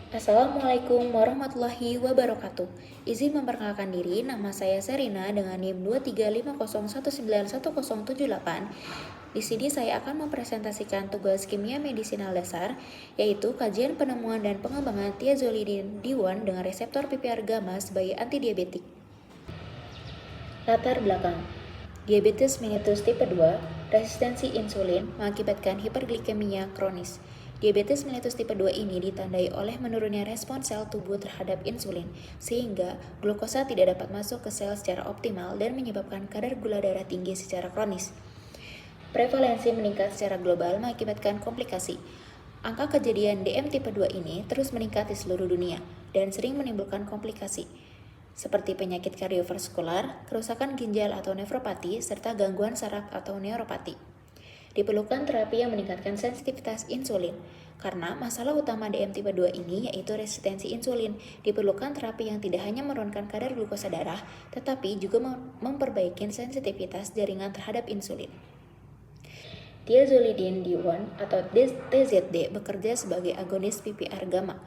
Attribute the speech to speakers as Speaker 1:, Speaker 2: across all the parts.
Speaker 1: Assalamualaikum warahmatullahi wabarakatuh. Izin memperkenalkan diri, nama saya Serina dengan NIM 23501910078. Di sini saya akan mempresentasikan tugas kimia medisinal dasar, yaitu kajian penemuan dan pengembangan thiazolidin D1 dengan reseptor PPR gamma sebagai antidiabetik. Latar belakang: diabetes mellitus tipe 2, resistensi insulin mengakibatkan hiperglikemia kronis. Diabetes mellitus tipe 2 ini ditandai oleh menurunnya respon sel tubuh terhadap insulin, sehingga glukosa tidak dapat masuk ke sel secara optimal dan menyebabkan kadar gula darah tinggi secara kronis. Prevalensi meningkat secara global mengakibatkan komplikasi. Angka kejadian DM tipe 2 ini terus meningkat di seluruh dunia dan sering menimbulkan komplikasi, seperti penyakit kardiovaskular, kerusakan ginjal atau nefropati, serta gangguan saraf atau neuropati. Diperlukan terapi yang meningkatkan sensitivitas insulin. Karena masalah utama DM tipe 2 ini yaitu resistensi insulin, diperlukan terapi yang tidak hanya menurunkan kadar glukosa darah, tetapi juga memperbaiki sensitivitas jaringan terhadap insulin. Thiazolidin D1 atau TZD bekerja sebagai agonis PPR gamma.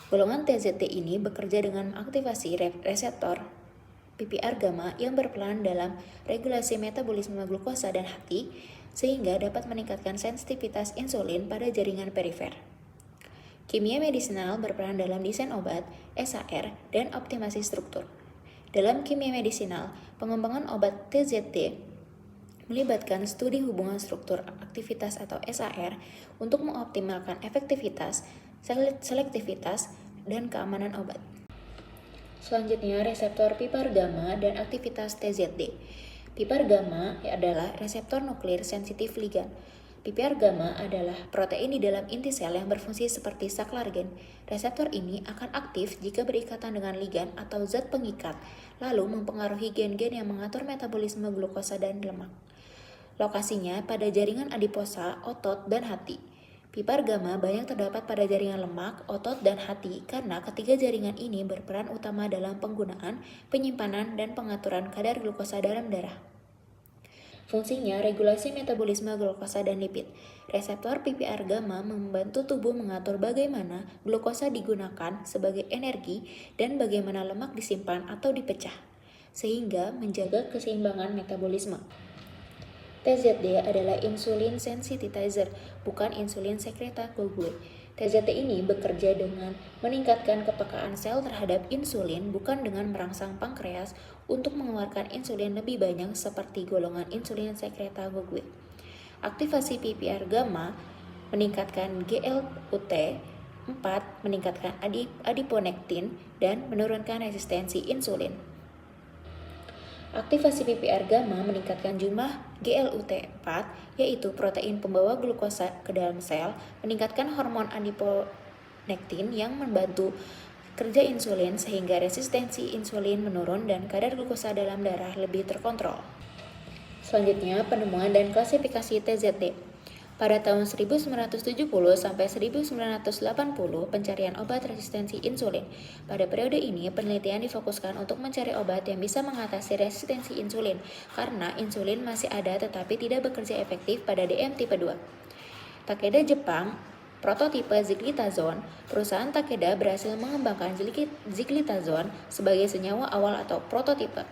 Speaker 1: Golongan TZD ini bekerja dengan mengaktifasi reseptor PPR gamma yang berperan dalam regulasi metabolisme glukosa dan hati, sehingga dapat meningkatkan sensitivitas insulin pada jaringan perifer. Kimia medisinal berperan dalam desain obat, SAR, dan optimasi struktur. Dalam kimia medisinal, pengembangan obat TZD melibatkan studi hubungan struktur aktivitas atau SAR untuk mengoptimalkan efektivitas, selektivitas, dan keamanan obat. Selanjutnya, reseptor PPAR gamma dan aktivitas TZD. PPAR gamma adalah reseptor nuklir sensitif ligan. PPAR gamma adalah protein di dalam inti sel yang berfungsi seperti saklargen. Reseptor ini akan aktif jika berikatan dengan ligan atau zat pengikat, lalu mempengaruhi gen-gen yang mengatur metabolisme glukosa dan lemak. Lokasinya pada jaringan adiposa, otot, dan hati. PPAR gamma banyak terdapat pada jaringan lemak, otot, dan hati karena ketiga jaringan ini berperan utama dalam penggunaan, penyimpanan, dan pengaturan kadar glukosa dalam darah. Fungsinya regulasi metabolisme glukosa dan lipid. Reseptor PPAR gamma membantu tubuh mengatur bagaimana glukosa digunakan sebagai energi dan bagaimana lemak disimpan atau dipecah, sehingga menjaga keseimbangan metabolisme. TZD adalah insulin sensitizer, bukan insulin sekretagogue. TZD ini bekerja dengan meningkatkan kepekaan sel terhadap insulin, bukan dengan merangsang pankreas untuk mengeluarkan insulin lebih banyak seperti golongan insulin sekretagogue. Aktivasi PPAR gamma meningkatkan GLUT 4, meningkatkan adiponektin, dan menurunkan resistensi insulin. Aktivasi PPAR gamma meningkatkan jumlah GLUT4, yaitu protein pembawa glukosa ke dalam sel, meningkatkan hormon adiponektin yang membantu kerja insulin sehingga resistensi insulin menurun dan kadar glukosa dalam darah lebih terkontrol. Selanjutnya, penemuan dan klasifikasi TZD. Pada tahun 1970 sampai 1980, pencarian obat resistensi insulin. Pada periode ini, penelitian difokuskan untuk mencari obat yang bisa mengatasi resistensi insulin, karena insulin masih ada tetapi tidak bekerja efektif pada DM tipe 2. Takeda Jepang, prototipe ziglitazone. Perusahaan Takeda berhasil mengembangkan ziglitazone sebagai senyawa awal atau prototipe,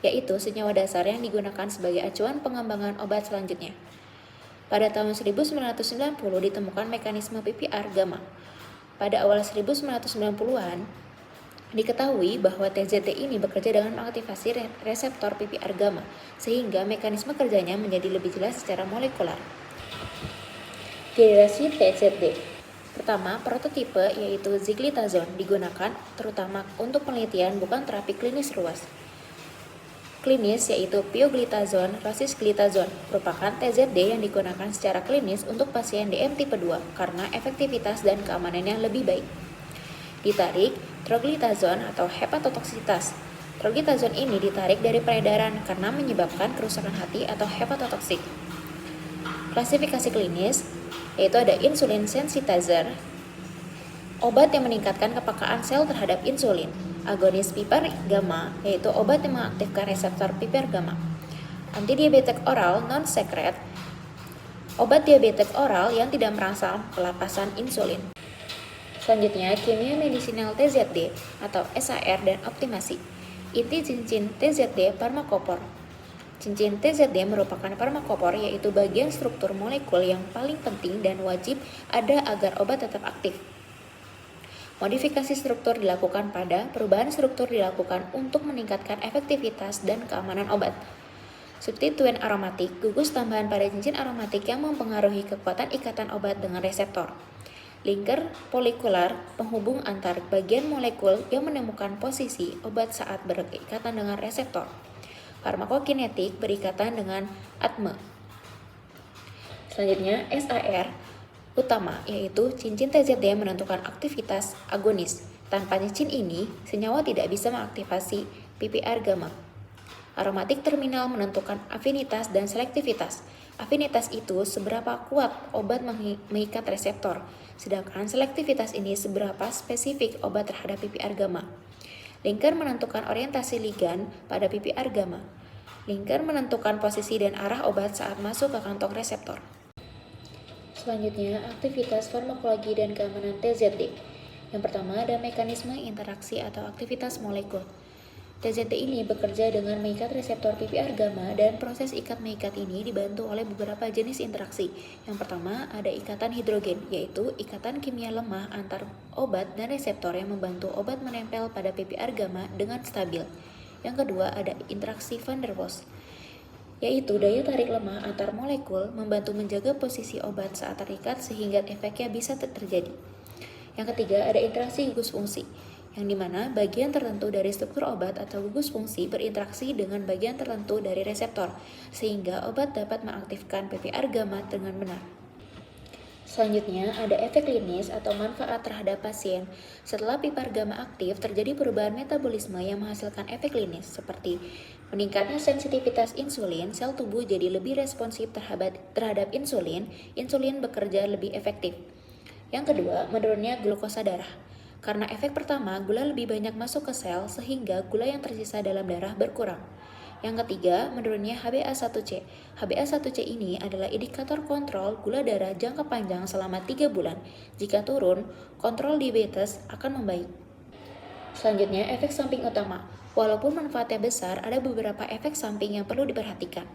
Speaker 1: yaitu senyawa dasar yang digunakan sebagai acuan pengembangan obat selanjutnya. Pada tahun 1990 ditemukan mekanisme PPAR gamma. Pada awal 1990-an, diketahui bahwa TZD ini bekerja dengan mengaktifasi reseptor PPAR gamma, sehingga mekanisme kerjanya menjadi lebih jelas secara molekular. Generasi TZD. Pertama, prototipe yaitu ziglitazone digunakan terutama untuk penelitian bukan terapi klinis luas. Klinis yaitu pioglitazone, rosiglitazone merupakan TZD yang digunakan secara klinis untuk pasien DM tipe 2 karena efektivitas dan keamanannya lebih baik. Ditarik, troglitazone atau hepatotoksitas. Troglitazone ini ditarik dari peredaran karena menyebabkan kerusakan hati atau hepatotoksik. Klasifikasi klinis yaitu ada insulin sensitizer, obat yang meningkatkan kepekaan sel terhadap insulin. Agonis PPAR gamma, yaitu obat yang mengaktifkan reseptor PPAR gamma. Antidiabetik oral non-sekret, obat diabetes oral yang tidak merangsang pelepasan insulin. Selanjutnya, kimia medisinal TZD atau SAR dan optimasi. Inti cincin TZD farmakopor. Cincin TZD merupakan farmakopor, yaitu bagian struktur molekul yang paling penting dan wajib ada agar obat tetap aktif. Modifikasi struktur dilakukan pada perubahan struktur dilakukan untuk meningkatkan efektivitas dan keamanan obat. Substituen aromatik, gugus tambahan pada cincin aromatik yang mempengaruhi kekuatan ikatan obat dengan reseptor. Linker polikular, penghubung antar bagian molekul yang menemukan posisi obat saat berikatan dengan reseptor. Farmakokinetik, berikatan dengan ATME. Selanjutnya, SAR utama, yaitu cincin TZD menentukan aktivitas agonis. Tanpa cincin ini, senyawa tidak bisa mengaktifasi PPR gamma. Aromatik terminal menentukan afinitas dan selektivitas. Afinitas itu seberapa kuat obat mengikat reseptor, sedangkan selektivitas ini seberapa spesifik obat terhadap PPR gamma. Linker menentukan orientasi ligan pada PPR gamma. Linker menentukan posisi dan arah obat saat masuk ke kantong reseptor. Selanjutnya, aktivitas farmakologi dan keamanan TZD. Yang pertama ada mekanisme interaksi atau aktivitas molekul. TZD ini bekerja dengan mengikat reseptor PPR gamma dan proses ikat mengikat ini dibantu oleh beberapa jenis interaksi. Yang pertama ada ikatan hidrogen, yaitu ikatan kimia lemah antar obat dan reseptor yang membantu obat menempel pada PPR gamma dengan stabil. Yang kedua ada interaksi van der Waals, yaitu daya tarik lemah antar molekul membantu menjaga posisi obat saat terikat sehingga efeknya bisa terjadi. Yang ketiga ada interaksi gugus fungsi, yang dimana bagian tertentu dari struktur obat atau gugus fungsi berinteraksi dengan bagian tertentu dari reseptor, sehingga obat dapat mengaktifkan PPR gamma dengan benar. Selanjutnya, ada efek klinis atau manfaat terhadap pasien. Setelah PPR gamma aktif, terjadi perubahan metabolisme yang menghasilkan efek klinis, seperti meningkatnya sensitivitas insulin, sel tubuh jadi lebih responsif terhadap insulin bekerja lebih efektif. Yang kedua, menurunnya glukosa darah. Karena efek pertama, gula lebih banyak masuk ke sel sehingga gula yang tersisa dalam darah berkurang. Yang ketiga, menurunnya HbA1c. HbA1c ini adalah indikator kontrol gula darah jangka panjang selama 3 bulan. Jika turun, kontrol diabetes akan membaik. Selanjutnya, efek samping utama. Walaupun manfaatnya besar, ada beberapa efek samping yang perlu diperhatikan.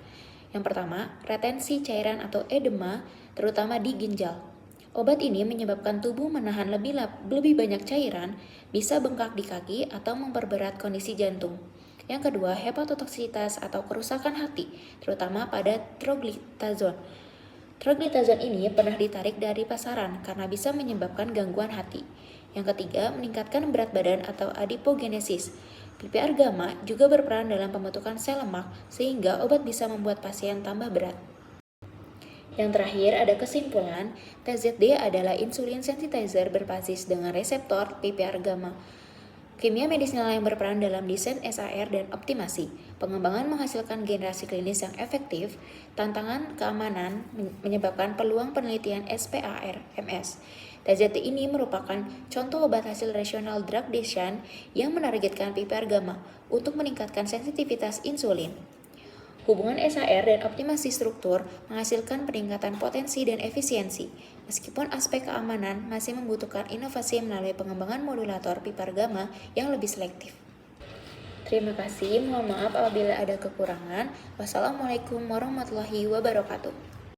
Speaker 1: Yang pertama, retensi cairan atau edema, terutama di ginjal. Obat ini menyebabkan tubuh menahan lebih banyak cairan, bisa bengkak di kaki atau memperberat kondisi jantung. Yang kedua, hepatotoksitas atau kerusakan hati, terutama pada troglitazon. Troglitazon ini pernah ditarik dari pasaran karena bisa menyebabkan gangguan hati. Yang ketiga, meningkatkan berat badan atau adipogenesis. PPR gamma juga berperan dalam pembentukan sel lemak sehingga obat bisa membuat pasien tambah berat. Yang terakhir ada kesimpulan, TZD adalah insulin sensitizer berbasis dengan reseptor PPR gamma. Kimia medisinal yang berperan dalam desain SAR dan optimasi, pengembangan menghasilkan generasi klinis yang efektif, tantangan keamanan menyebabkan peluang penelitian SPAR-MS. TZD ini merupakan contoh obat hasil rational drug design yang menargetkan PPR gamma untuk meningkatkan sensitivitas insulin. Hubungan SAR dan optimasi struktur menghasilkan peningkatan potensi dan efisiensi, meskipun aspek keamanan masih membutuhkan inovasi melalui pengembangan modulator PPAR gamma yang lebih selektif. Terima kasih, mohon maaf apabila ada kekurangan. Wassalamualaikum warahmatullahi wabarakatuh.